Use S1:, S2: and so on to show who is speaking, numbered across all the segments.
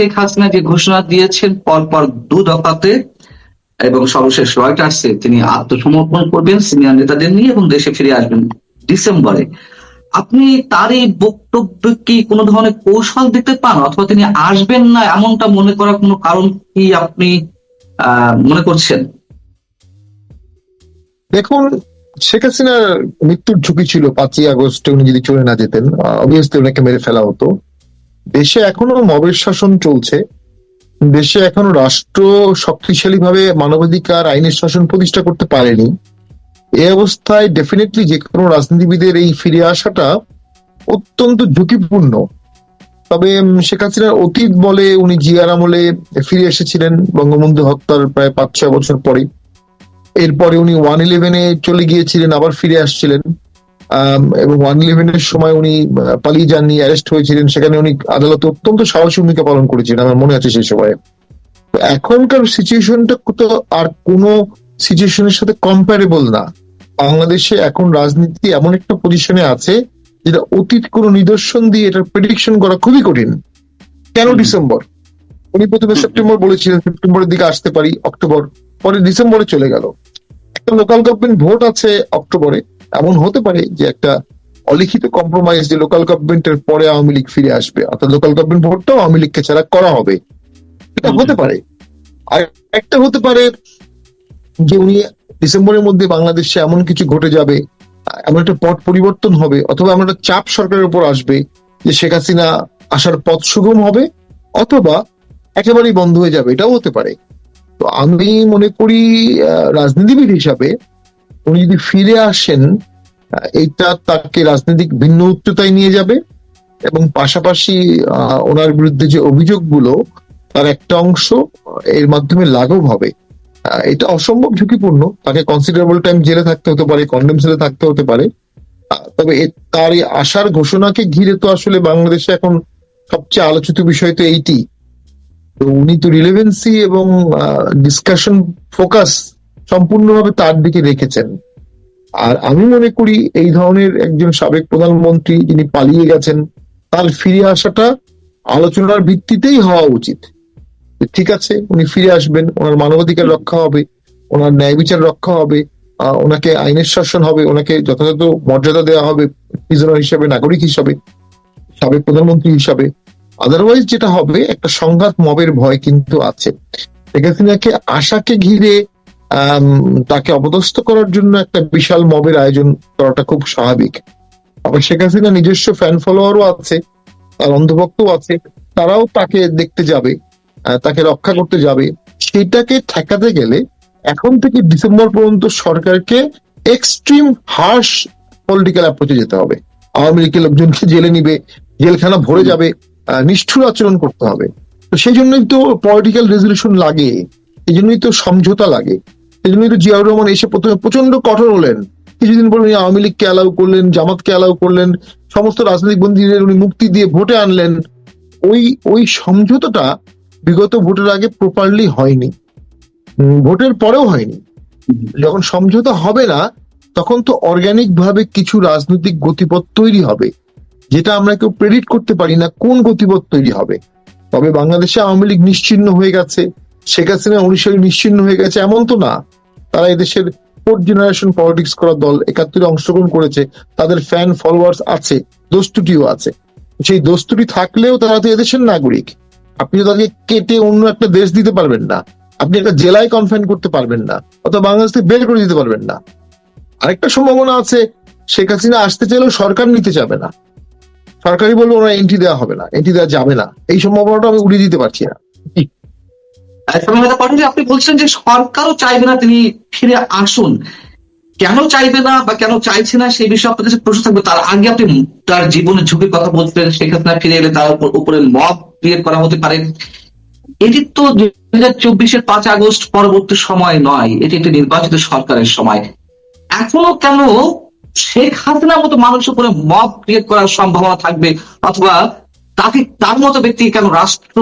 S1: শেখ হাসিনা যে ঘোষণা দিয়েছেন পরপর 2 দফাতে এবং সর্বশেষ রয়টার্সে তিনি আত্মসমর্পণ করবেন সিনিয়র নেতাদের নিয়ে এবং দেশে ফিরে আসবেন ডিসেম্বরে, আপনি তার এই বক্তব্য কি কোনো ধরনের কৌশল দেখতে পান, অথবা তিনি আসবেন না এমনটা মনে করার কোনো কারণ কি আপনি মনে করছেন?
S2: দেখুন, শেখ হাসিনার মৃত্যুর ঝুঁকি ছিল 5ই আগস্টে উনি যদি চলে না যেতেন, অবভিয়াসলি ওনাকে মেরে ফেলা হতো। দেশে এখনো মবের শাসন চলছে, দেশে এখনো রাষ্ট্র শক্তিশালী ভাবে মানবাধিকার আইনের শাসন প্রতিষ্ঠা করতে পারেনি। এই অবস্থায় ডেফিনেটলি যে কোনো রাজনীতিবিদের এই ফিরে আসাটা অত্যন্ত ঝুঁকিপূর্ণ। তবে শেখ হাসিনার অতীত বলে উনি জিয়ার আমলে ফিরে এসেছিলেন বঙ্গবন্ধু হত্যার প্রায় 5-6 বছর পরে। এরপরে উনি 111-এ চলে গিয়েছিলেন, আবার ফিরে আসছিলেন, এবং 111-এর সময় উনি পালিয়ে যাননি, অ্যারেস্ট হয়েছিলেন। সেখানে উনি আদালতে অত্যন্ত সাহসী ভূমিকা পালন করেছিলেন, আমার মনে আছে সেই সময়ে। এখনকার সিচুয়েশনটা তো আর কোনো সিচুয়েশনের সাথে কম্পারেবল না। বাংলাদেশে এখন রাজনীতি এমন একটা পজিশনে আছে যেটা অতীত কোনো নিদর্শন দিয়ে এটার প্রেডিকশন করা খুবই কঠিন। কেন ডিসেম্বর? উনি প্রথমে সেপ্টেম্বর বলেছিলেন, সেপ্টেম্বরের দিকে আসতে পারি, অক্টোবর, পরে ডিসেম্বরে চলে গেল। একটা লোকাল গভর্নমেন্ট ভোট আছে অক্টোবরে, এমন হতে পারে যে একটা অলিখিত কম্প্রোমাইজ যে লোকাল গভর্নমেন্টের পরে আওয়ামী লীগ ফিরে আসবে, অর্থাৎ লোকাল গভর্নমেন্ট ভোটটাও আওয়ামী লীগকে ছাড়া করা হবে। এটা হতে পারে। আর একটা হতে পারে যে উনি ডিসেম্বরের মধ্যে বাংলাদেশে এমন কিছু ঘটে যাবে, এমন একটা পট পরিবর্তন হবে, অথবা এমন একটা চাপ সরকারের উপর আসবে যে শেখ হাসিনা আসার পথ সুগম হবে, অথবা একেবারেই বন্ধ হয়ে যাবে, এটাও হতে পারে। তো আমি মনে করি রাজনীতিবিদ হিসাবে উনি যদি ফিরে আসেন, এটা তাকে রাজনৈতিক ভিন্ন উচ্চতায় নিয়ে যাবে, এবং পাশাপাশি ওনার বিরুদ্ধে যে অভিযোগগুলো তার একটা অংশ এর মাধ্যমে লাঘব হবে। এটা অসম্ভব ঝুঁকিপূর্ণ। তাকে কনসিডারেবল টাইম জেলে থাকতে হতে পারে, কন্ডেম সেলে থাকতে হতে পারে। তবে তার এই আসার ঘোষণাকে ঘিরে তো আসলে বাংলাদেশে এখন সবচেয়ে আলোচিত বিষয় তো এইটি। তো উনি তো রিলেভেন্সি এবং ডিসকাশন ফোকাস সম্পূর্ণভাবে তার দিকে রেখেছেন। আর আমি মনে করি এই ধরনের একজন সাবেক প্রধানমন্ত্রী যিনি পালিয়ে গেছেন, তার ফিরে আসাটা আলোচনার ভিত্তিতেই হওয়া উচিত। ঠিক আছে, উনি ফিরে আসবেন, ওনার মানবাধিকার রক্ষা হবে, ওনার ন্যায় বিচার রক্ষা হবে, ওনাকে আইনের শাসন হবে, ওনাকে যথাযথ মর্যাদা দেওয়া হবে প্রিজনার হিসাবে, নাগরিক হিসাবে, সাবেক প্রধানমন্ত্রী হিসাবে। আদারওয়াইজ যেটা হবে, একটা সংঘাত মবের ভয় কিন্তু আছে। শেখ হাসিনাকে আশাকে ঘিরে তাকে অপদস্থ করার জন্য একটা বিশাল মবের আয়োজন করাটা খুব স্বাভাবিক। আবার শেখ হাসিনা নিজস্ব ফ্যান ফলোয়ারও আছে, তার অন্ধভক্তও আছে, তারাও তাকে দেখতে যাবে, তাকে রক্ষা করতে যাবে। সেটাকে ঠেকাতে গেলে এখন থেকে ডিসেম্বর পর্যন্ত সরকারকে এক্সট্রিম হার্শ পলিটিক্যাল অ্যাপ্রোচে যেতে হবে। আওয়ামী লীগের লোকজনকে জেলে নিবে, জেলখানা ভরে যাবে, নিষ্ঠুর আচরণ করতে হবে। তো সেই জন্যই তো পলিটিক্যাল রেজলিউশন লাগে, এই জন্যই তো সমঝোতা লাগে। এই জন্যই তো জিয়াউর রহমান এসে প্রথমে প্রচন্ড কঠোর হলেন, কিছুদিন পর উনি আওয়ামী লীগকে অ্যালাউ করলেন, জামাতকে অ্যালাউ করলেন, সমস্ত রাজনৈতিক বন্দীদের উনি মুক্তি দিয়ে ভোটে আনলেন। ওই সমঝোতাটা বিগত ভোটের আগে প্রপারলি হয়নি, ভোটের পরেও হয়নি। যখন সমঝোতা হবে না, তখন তো অর্গানিক ভাবে কিছু রাজনৈতিক গতিপথ তৈরি হবে, যেটা আমরা কেউ প্রেডিক্ট করতে পারি না কোন গতিপথ তৈরি হবে। তবে বাংলাদেশে আওয়ামী লীগ নিশ্চিহ্ন হয়ে গেছে, শেখ হাসিনা 19 নিশ্চিহ্ন হয়ে গেছে এমন তো না। তারা এদেশের 4th জেনারেশন পলিটিক্স করা দল, 71-এ অংশগ্রহণ করেছে, তাদের ফ্যান ফলোয়ার্স আছে, দোস্তুটিও আছে। সেই দোস্তুটি থাকলেও তারা তো এদেশের নাগরিক। আপনি তো তাদেরকে কেটে অন্য একটা দেশ দিতে পারবেন না, আপনি একটা জেলায় কনফাইন করতে পারবেন না, অথবা বাংলাদেশ থেকে বের করে দিতে পারবেন না। আরেকটা সম্ভাবনা আছে, শেখ হাসিনা আসতে চাইলেও সরকার নিতে যাবে না, সরকারি বলবো ওরা এন্ট্রি দেওয়া হবে না, এন্ট্রি দেওয়া যাবে না। এই সম্ভাবনাটা আমি উড়িয়ে দিতে পারছি না।
S1: আপনি বলছেন যে সরকারও চাইবে না তিনি ফিরে আসুন, কেন চাইবে না বা কেন চাইছে না সেই বিষয়ে আপনাদের কাছে প্রশ্ন থাকবে। তার আগে আপনি তার জীবনের ঝুঁকির কথা বলছিলেন, শেখ হাসিনা ফিরে এলে তার উপরে মব ক্রিয়েট করা হতে পারে। এটি তো 2024-এর 5 আগস্ট পরবর্তী সময় নয়, এটি একটি নির্বাচিত সরকারের সময়। এখনো কেন শেখ হাসিনার মতো মানুষের উপরে মব ক্রিয়েট করার সম্ভাবনা থাকবে, অথবা তাকে তার মতো ব্যক্তি কেন রাষ্ট্র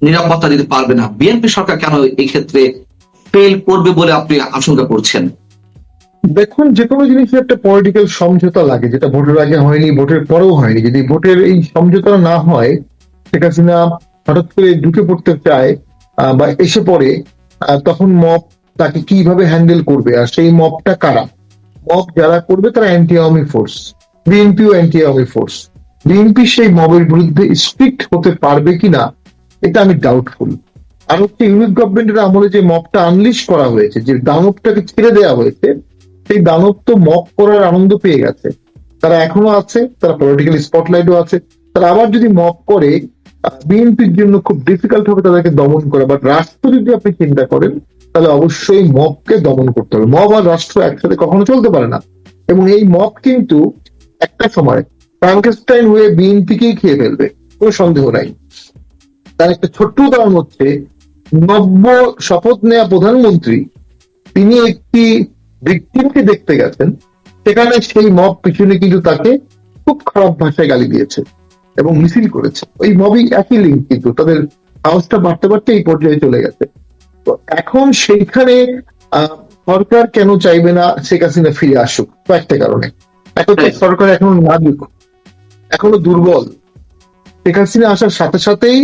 S1: নিরাপত্তা দিতে পারবে না? বিএনপি সরকার কেন এই ক্ষেত্রে ফেল করবে বলে আপনি আশঙ্কা করছেন?
S2: দেখুন, যে কোনো জিনিসের একটা পলিটিক্যাল সমঝোতা লাগে, যেটা ভোটের আগে হয়নি, ভোটের পরেও হয়নি। যদি ভোটের এই সমঝোতা না হয়, শেখ হাসিনা হঠাৎ করে ঢুকে পড়তে চায় বা এসে পড়ে, তখন মব তাকে কিভাবে হ্যান্ডেল করবে? আর সেই মবটা কারা? মব যারা করবে তারা অ্যান্টি আওয়ামী ফোর্স, বিএনপিও অ্যান্টি আওয়ামী ফোর্স। বিএনপি সেই মবের বিরুদ্ধে স্ট্রিক্ট হতে পারবে কিনা এটা আমি ডাউটফুল। আর হচ্ছে ইউনিট গভর্নমেন্টের আমলে যে মবটা আনলিশ করা হয়েছে, যে দানবটাকে ছেড়ে দেওয়া হয়েছে, সেই দানব তো মব করার আনন্দ পেয়ে গেছে, তারা এখনো আছে, তারা পলিটিক্যাল স্পটলাইটও আছে। তারা আবার যদি মব করে, বিএনপির জন্য খুব ডিফিকাল্ট হবে তাদেরকে দমন করা। বাট রাষ্ট্র যদি আপনি চিন্তা করেন, তাহলে অবশ্যই মবকে দমন করতে হবে। মব আর রাষ্ট্র একসাথে কখনো চলতে পারে না। এবং এই মব কিন্তু একটা সময় ফ্রাঙ্কেনস্টাইন হয়ে বিএনপিকেই খেয়ে ফেলবে, কোনো সন্দেহ নাই। তার একটা ছোট্ট উদাহরণ হচ্ছে, নব্য শপথ নেওয়া প্রধানমন্ত্রী, তিনি একটি ভিকটিমকে দেখতে গেছেন, সেখানে সেই মব পিছনে কিন্তু তাকে খুব খারাপ ভাষায় গালি দিয়েছে এবং মিছিল করেছে। ওই মবই একই লিঙ্ক, কিন্তু তাদের সাহসটা বাড়তে বাড়তে এই পর্যায়ে চলে গেছে। তো এখন সেইখানে সরকার কেন চাইবে না শেখ হাসিনা ফিরে আসুক? কয়েকটা কারণে। এখন তো সরকার এখনো নাজুক, এখনো দুর্বল। শেখ হাসিনা আসার সাথে সাথেই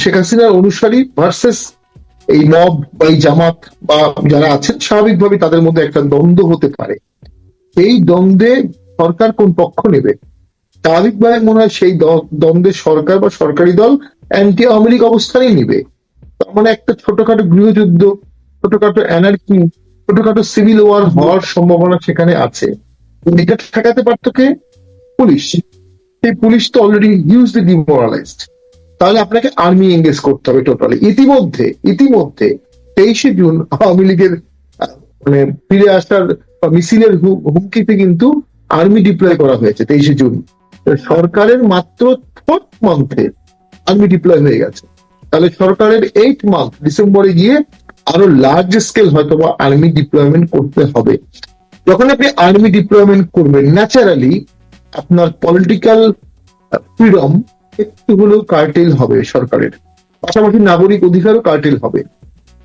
S2: শেখ হাসিনার অনুসারী ভার্সেস এই মব বা এই জামাত বা যারা আছেন, স্বাভাবিকভাবে তাদের মধ্যে একটা দ্বন্দ্ব হতে পারে। সেই দ্বন্দ্বে সরকার কোন পক্ষ নেবে? স্বাভাবিকভাবে মনে হয় সেই দ্বন্দ্বে সরকার বা সরকারি দল অ্যান্টি আওয়ামী লীগ অবস্থানই নিবে। তার মানে একটা ছোটখাটো গৃহযুদ্ধ, ছোটখাটো অ্যানার্কি, ছোটখাটো সিভিল ওয়ার হওয়ার সম্ভাবনা সেখানে আছে। এটা ঠেকাতে পারতো কে? পুলিশ। সেই পুলিশ তো অলরেডি হিউজলি ডিমোরালাইজড। তাহলে আপনাকে আর্মি এঙ্গেজ করতে হবে টোটালি। ইতিমধ্যে 23শে জুন আওয়ামী লীগের মানে ফিরে আসার বা মিছিলের হুমকিতে কিন্তু আর্মি ডিপ্লয় করা হয়েছে 23শে জুন। সরকারের মাত্র 4th মান্থে আর্মি ডিপ্লয় হয়ে গেছে। তাহলে সরকারের 8th মান্থ ডিসেম্বরে গিয়ে আরো লার্জ স্কেল হয়তো বা আর্মি ডিপ্লয়মেন্ট করতে হবে। যখন আপনি আর্মি ডিপ্লয়মেন্ট করবেন, ন্যাচারালি আপনার পলিটিক্যাল ফ্রিডম একটু হলেও কার্টেল হবে সরকারের, পাশাপাশি নাগরিক অধিকারও কার্টেল হবে।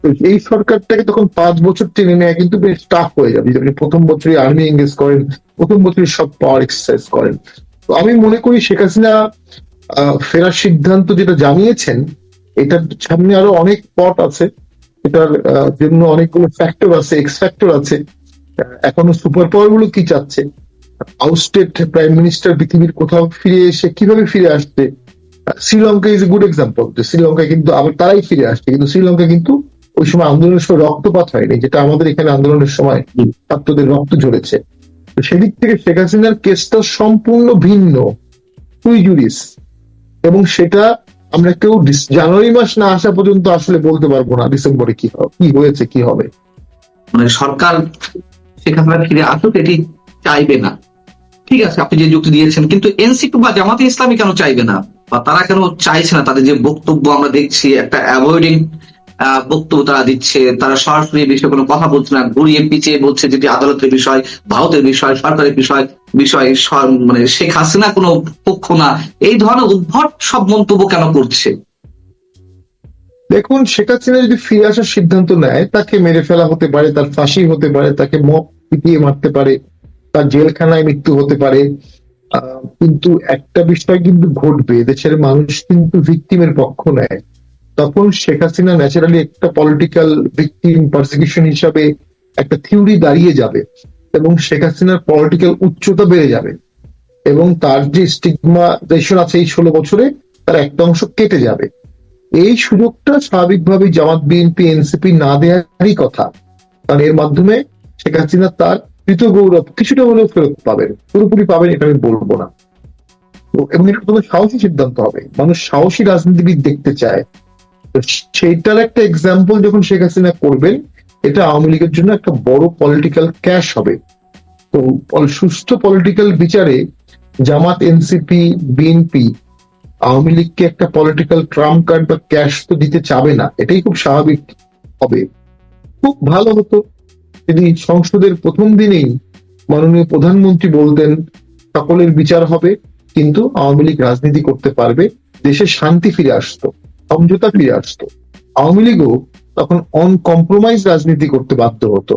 S2: তো এই সরকারটাকে তখন 5 বছর টেনে নেয় কিন্তু বেশ টাফ হয়ে যাবে। যদি আপনি প্রথম বছরই আর্মি এঙ্গেজ করেন, প্রথম বছরই সব পাওয়ার এক্সারসাইজ করেন। তো আমি মনে করি শেখ হাসিনা ফেরার সিদ্ধান্ত যেটা জানিয়েছেন, এটার সামনে আরো অনেক পথ আছে, এটার জন্য অনেকগুলো ফ্যাক্টর আছে, এক্স ফ্যাক্টর আছে। এখনো সুপার পাওয়ার গুলো কি চাচ্ছে, আউটস্টেট প্রাইম মিনিস্টার পৃথিবীর কোথাও ফিরে এসে কিভাবে ফিরে আসছে। Sri Lanka is a good example, যে শ্রীলঙ্কায় কিন্তু আবার তারাই ফিরে আসছে, কিন্তু শ্রীলঙ্কা কিন্তু ওই সময় আন্দোলনের সময় রক্তপাত হয়নি, যেটা আমাদের এখানে আন্দোলনের সময় ছাত্রদের রক্ত ঝরেছে। তো সেদিক থেকে শেখ হাসিনার কেসটা সম্পূর্ণ ভিন্ন, সুই জুডিস। এবং সেটা আমরা কেউ জানুয়ারি মাস না আসা পর্যন্ত আসলে বলতে পারবো না ডিসেম্বরে কি হয়েছে, কি হবে।
S1: মানে সরকার শেখ হাসিনা ফিরে আসুক এটি চাইবে না, ঠিক আছে, আপনি যে যুক্তি দিয়েছেন, কিন্তু এনসিপি বা জামাতে ইসলামী কেন চাইবে না, বা তারা কেন চাইছে না? তাদের যে বক্তব্য আমরা দেখছি, একটা অ্যাভয়েডিং বক্তব্য তারা দিচ্ছে, তারা সরাসরি বিষয়ে কোনো কথা বলছে না, ঘুরিয়ে পিছিয়ে বলছে যেটি আদালতের বিষয়, ভারতের বিষয়, সরকারের বিষয় মানে শেখ হাসিনা কোনো পক্ষ না। এই ধরনের উদ্ভট সব মন্তব্য কেন করছে?
S2: দেখুন, শেখ হাসিনা যদি ফিরে আসার সিদ্ধান্ত নেয়, তাকে মেরে ফেলা হতে পারে, তার ফাঁসি হতে পারে, তাকে মব পিটিয়ে মারতে পারে, তার জেলখানায় মৃত্যু হতে পারে। কিন্তু একটা বিষয় কিন্তু ঘটবে, দেশের মানুষ কিন্তু ভিকটিমের পক্ষ নেয়। তখন শেখ হাসিনা ন্যাচারালি একটা পলিটিক্যাল ভিকটিম পারসিকিউশন হিসাবে একটা থিওরি দাঁড়িয়ে যাবে, এবং শেখ হাসিনার পলিটিক্যাল উচ্চতা বেড়ে যাবে, এবং তার যে স্টিগমাটাইজেশন আছে এই 16 বছরে, তার একটা অংশ কেটে যাবে। এই সুযোগটা স্বাভাবিকভাবে জামাত, বিএনপি, এনসিপি না দেওয়ারই কথা, কারণ এর মাধ্যমে শেখ হাসিনা তার কৃত গৌরব কিছুটা হলেও ফেরত পাবেন। পুরোপুরি পাবেন এটা আমি বলবো না। এবং এটা কোনো সাহসী সিদ্ধান্ত হবে, মানুষ সাহসী রাজনীতিবিদ দেখতে চায়। তো সেইটার একটা এক্সাম্পল যখন শেখ হাসিনা করবেন, এটা আওয়ামী লীগের জন্য একটা বড় পলিটিক্যাল ক্যাশ হবে। তো সুষ্ঠু পলিটিক্যাল বিচারে জামাত, এনসিপি, বিএনপি আওয়ামী লীগকে একটা পলিটিক্যাল ট্রাম্প কার্ড বা ক্যাশ তো দিতে চাবে না, এটাই খুব স্বাভাবিক হবে। খুব ভালো হতো যদি সংসদের প্রথম দিনেই মাননীয় প্রধানমন্ত্রী বলতেন সকলের বিচার হবে, কিন্তু আওয়ামী লীগ রাজনীতি করতে পারবে, দেশে শান্তি ফিরে আসতো, সমঝোতা ফিরে আসতো। আওয়ামী লীগও তখন অনকম্প্রোমাইজ রাজনীতি করতে বাধ্য হতো।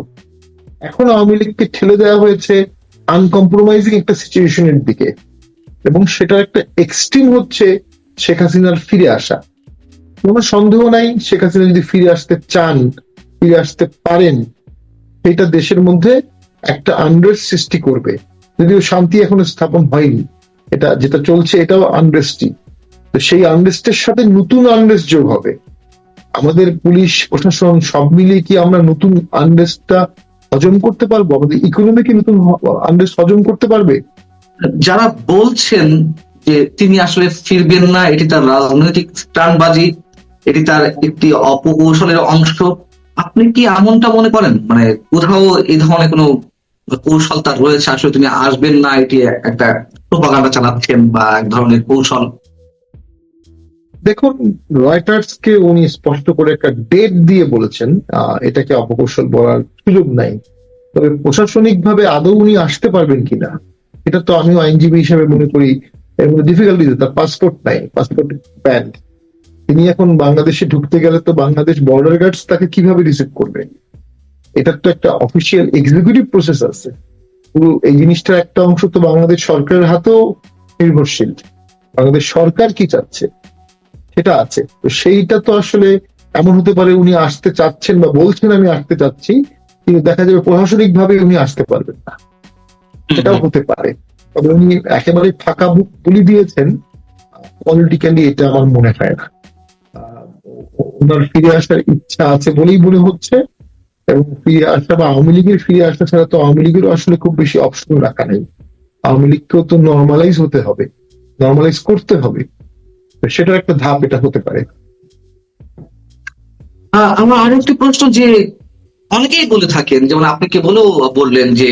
S2: এখন আওয়ামী লীগকে ঠেলে দেওয়া হয়েছে আনকম্প্রোমাইজিং একটা সিচুয়েশনের দিকে, এবং সেটার একটা এক্সট্রিম হচ্ছে শেখ হাসিনার ফিরে আসা। কোনো সন্দেহ নাই শেখ হাসিনা যদি ফিরে আসতে চান, ফিরে আসতে পারেন, সেটা দেশের মধ্যে একটা আনরেস্ট সৃষ্টি করবে। যদিও শান্তি এখনো স্থাপন হয়নি, এটা যেটা চলছে এটাও আনরেস্টই। তো সেই আনরেস্টের সাথে নতুন আনরেস্ট যোগ হবে। আমাদের পুলিশ প্রশাসন সব মিলিয়ে কি আমরা নতুন আনরেস্টটা হজম করতে পারবো? আমাদের ইকোনমি কি নতুন আনরেস্ট হজম করতে পারবে?
S1: যারা বলছেন যে তিনি আসলে ফিরবেন না, এটি তার রাজনৈতিক স্টান্টবাজি, এটি তার একটি অপকৌশলের অংশ, আপনি কি এমনটা মনে করেন? মানে কোথাও এই ধরনের কোনো কৌশল তার রয়েছে, আসলে তিনি আসবেন না, এটি একটা প্রোপাগান্ডা চালাচ্ছেন বা এক ধরনের কৌশল?
S2: দেখুন, রয়টার্স কে উনি স্পষ্ট করে একটা ডেট দিয়ে বলেছেন, এটাকে অপকৌশল বলার সুযোগ নাই। তবে প্রশাসনিক ভাবে আদৌ উনি আসতে পারবেন কিনা, এটা তো আমিও আইনজীবী হিসেবে মনে করি এর মধ্যে ডিফিকাল্টি। তার পাসপোর্ট নাই, পাসপোর্ট ব্যান। তিনি এখন বাংলাদেশে ঢুকতে গেলে তো বাংলাদেশ বর্ডার গার্ডস তাকে কিভাবে রিসিভ করবে? এটার তো একটা অফিসিয়াল এক্সিকিউটিভ প্রসেস আছে। পুরো এই জিনিসটার একটা অংশ তো বাংলাদেশ সরকারের হাতেও নির্ভরশীল। বাংলাদেশ সরকার কি চাচ্ছে সেটা আছে। তো সেইটা তো আসলে এমন হতে পারে উনি আসতে চাচ্ছেন বা বলছেন আমি আসতে চাচ্ছি, কিন্তু দেখা যাবে প্রশাসনিক ভাবে উনি আসতে পারবেন না, সেটাও হতে পারে। তবে উনি একেবারে ফাঁকা বুক বলে দিয়েছেন পলিটিক্যালি, এটা আমার মনে হয় না। আহ, ওনার ফিরে আসার ইচ্ছা আছে বলেই মনে হচ্ছে। এবং ফিরে আসা বা আওয়ামী লীগের ফিরে আসা ছাড়া তো আওয়ামী লীগেরও আসলে খুব বেশি অপশন রাখা নেই। আওয়ামী লীগকেও তো নর্মালাইজ হতে হবে, নর্মালাইজ করতে হবে। তো সেটার একটা ধাপ এটা হতে পারে।
S1: আমার আরো একটি প্রশ্ন, যে অনেকেই বলে থাকেন, যেমন আপনি বলেও বললেন যে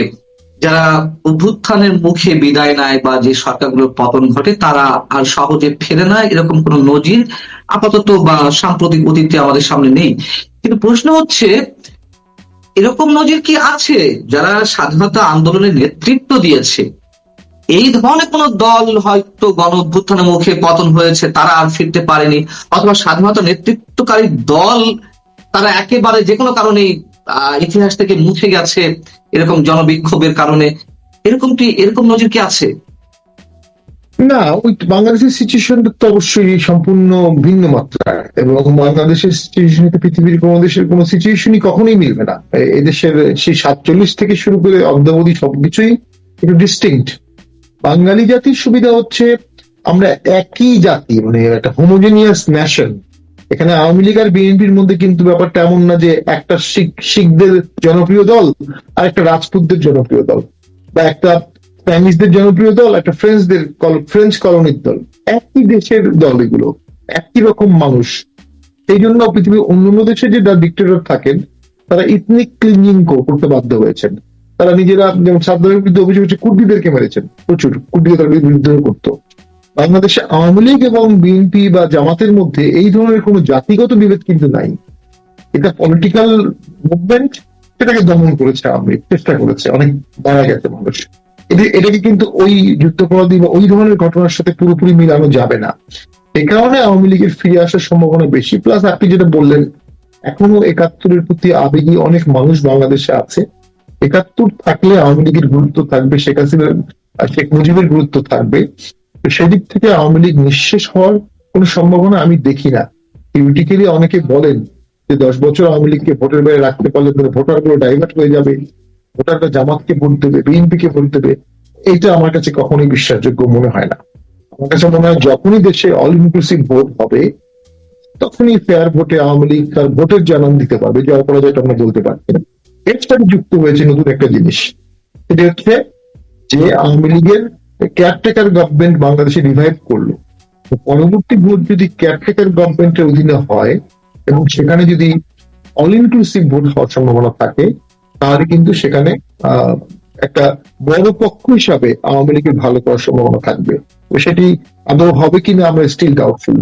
S1: যারা অভ্যুত্থানের মুখে বিদায় নেয় বা যে সরকারগুলোর পতন ঘটে তারা আর সহজে ফেরে না, এরকম কোন নজির আপাতত বা সাম্প্রতিক অতীতে আমাদের সামনে নেই। কিন্তু প্রশ্ন হচ্ছে, এরকম নজির কি আছে যারা স্বাধীনতা আন্দোলনের নেতৃত্ব দিয়েছে, এই ধরনের কোন দল হয়তো গণ অভ্যুত্থানের মুখে পতন হয়েছে, তারা আর ফিরতে পারেনি, অথবা স্বাধীনতা নেতৃত্বকারী দল তারা একেবারে যে কোনো কারণেই ইতিহাস থেকে মুছে গেছে এরকম জনবিক্ষোভের কারণে, এরকম নজির কি আছে?
S2: না, ওই বাংলাদেশের সিচুয়েশনটা তো অবশ্যই সম্পূর্ণ ভিন্ন মাত্রার, এবং বাংলাদেশের সিচুয়েশন পৃথিবীর কোন দেশের কোন সিচুয়েশনই কখনোই মিলবে না। এদেশের সেই 47 থেকে শুরু করে অদ্যাবধি সবকিছুই একটু ডিস্টিংক্ট। বাঙালি জাতির সুবিধা হচ্ছে আমরা একই জাতি, মানে একটা হোমোজেনিয়াস নেশন। এখানে আওয়ামী লীগ আর বিএনপির মধ্যে কিন্তু ব্যাপারটা এমন না যে একটা শিখদের জনপ্রিয় দল আর একটা রাজপুতদের জনপ্রিয় দল, বা একটা স্প্যানিশদের জনপ্রিয় দল একটা ফ্রেঞ্চ কলোনির দল। একই দেশের দল এগুলো, একই রকম মানুষ। সেই জন্য পৃথিবীর অন্যান্য দেশে যে ডিক্টেটর থাকেন তারা ইথনিক ক্লিনিং করতে বাধ্য হয়েছেন। তারা নিজেরা, যেমন সাদ্দামের বিরুদ্ধে অভিযোগ হচ্ছে কুর্দিদেরকে মেরেছেন, প্রচুর কুর্দিকে তার বিরুদ্ধে করতো। বাংলাদেশে আওয়ামী লীগ এবং বিএনপি বা জামাতের মধ্যে এই ধরনের কোনো জাতিগত বিভেদ কিন্তু নাই। এটা পলিটিক্যাল মুভমেন্ট, সেটাকে দমন করেছে আওয়ামী লীগ, চেষ্টা করেছে, অনেক মারা গেছে মানুষ। এটাকে কিন্তু ওই যুদ্ধাপরাধী বা ওই ধরনের ঘটনার সাথে পুরোপুরি মিলানো যাবে না। এই কারণে আওয়ামী লীগের ফিরে আসার সম্ভাবনা বেশি। প্লাস আপনি যেটা বললেন, এখনো 71-এর প্রতি আবেগী অনেক মানুষ বাংলাদেশে আছে। 71 থাকলে আওয়ামী লীগের গুরুত্ব থাকবে, শেখ হাসিনার শেখ মুজিবের গুরুত্ব থাকবে। তো সেদিক থেকে আওয়ামী লীগ নিঃশেষ হওয়ার কোন সম্ভাবনা আমি দেখি না। থিওরিটিক্যালি অনেকে বলেন যে 10 বছর আওয়ামী লীগকে ভোটের বাইরে রাখতে পারলে ভোটার গুলো ডাইভার্ট হয়ে যাবে, ভোটাররা জামাতকে ভোট দেবে, বিএনপি কে ভোট দেবে। এটা আমার কাছে কখনোই বিশ্বাসযোগ্য মনে হয় না। আমার কাছে মনে হয় যখনই দেশে অল ইনক্লুসিভ ভোট হবে, তখনই ফেয়ার ভোটে আওয়ামী লীগ তার ভোটের জানান দিতে পারবে, যে অপরাজয়টা আমরা বলতে পারছি না। এর সাথে যুক্ত হয়েছে নতুন একটা জিনিস, সেটা হচ্ছে যে আওয়ামী লীগের কেয়ারটেকার গভর্নমেন্ট বাংলাদেশে রিভাইভ করলো। পরবর্তী ভোট যদি কেয়ারটেকার গভর্নমেন্টের অধীনে হয় এবং সেখানে যদি অল ইনক্লুসিভ ভোট হওয়ার সম্ভাবনা থাকে, তাহলে কিন্তু সেখানে একটা বড় পক্ষ হিসাবে আওয়ামী লীগের ভালো করার সম্ভাবনা থাকবে। তো সেটি আদৌ হবে কিনা আমরা স্টিল ডাউটফুল।